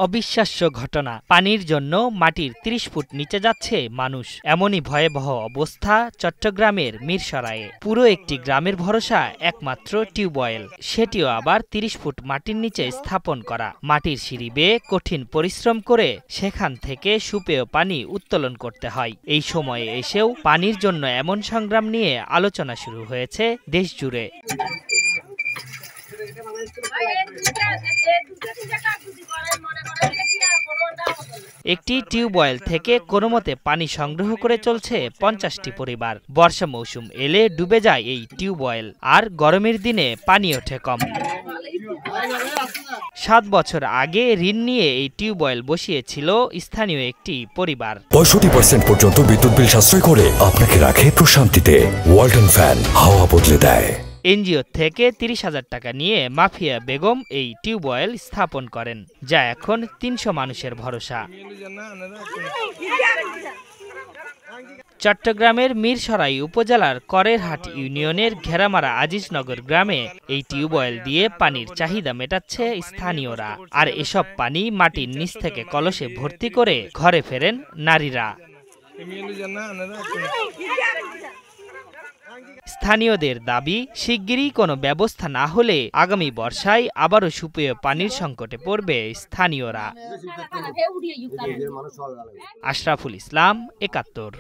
অবিশ্বাস্য ঘটনা, পানির জন্য মাটির ৩০ ফুট নিচে যাচ্ছে মানুষ। এমনই ভয়াবহ অবস্থা চট্টগ্রামের মিরসরাইয়ে। পুরো একটি গ্রামের ভরসা একমাত্র টিউবওয়েল, সেটিও আবার ৩০ ফুট মাটির নিচে স্থাপন করা। মাটির সিঁড়ি বেয়ে কঠিন পরিশ্রম করে সেখান থেকে সুপেয় পানি উত্তোলন করতে হয়। এই সময়ে এসেও পানির জন্য এমন সংগ্রাম নিয়ে আলোচনা শুরু হয়েছে দেশ জুড়ে। একটি টিউবওয়েল থেকে কোনোমতে পানি সংগ্রহ করে চলছে ৫০টি পরিবার। বর্ষা মৌসুম এলে ডুবে যায় এই টিউবওয়েল, আর গরমের দিনে পানি ওঠে কম। ৭ বছর আগে ঋণ নিয়ে এই টিউবওয়েল বসিয়েছিল স্থানীয় একটি পরিবার। ৬৫% পর্যন্ত বিদ্যুৎ বিল সাশ্রয় করে আপনাকে রাখে প্রশান্তিতে। ওয়ালটন ফ্যান হাওয়া বদলে দেয়। এনজিও থেকে ৩০,০০০ টাকা নিয়ে মাফিয়া বেগম এই টিউবওয়েল স্থাপন করেন, যা এখন ৩০০ মানুষের ভরসা। চট্টগ্রামের মিরসরাই উপজেলার করেরহাট ইউনিয়নের ঘেরামারা আজিজনগর গ্রামে এই টিউবওয়েল দিয়ে পানির চাহিদা মেটাচ্ছে স্থানীয়রা। আর এসব পানি মাটির নিচ থেকে কলসে ভর্তি করে ঘরে ফেরেন নারীরা। স্থানীয়দের দাবি, শিগগিরই কোনো ব্যবস্থা না হলে আগামী বর্ষায় আবারও সুপেয় পানির সংকটে পড়বে স্থানীয়রা। আশরাফুল ইসলাম, ৭১।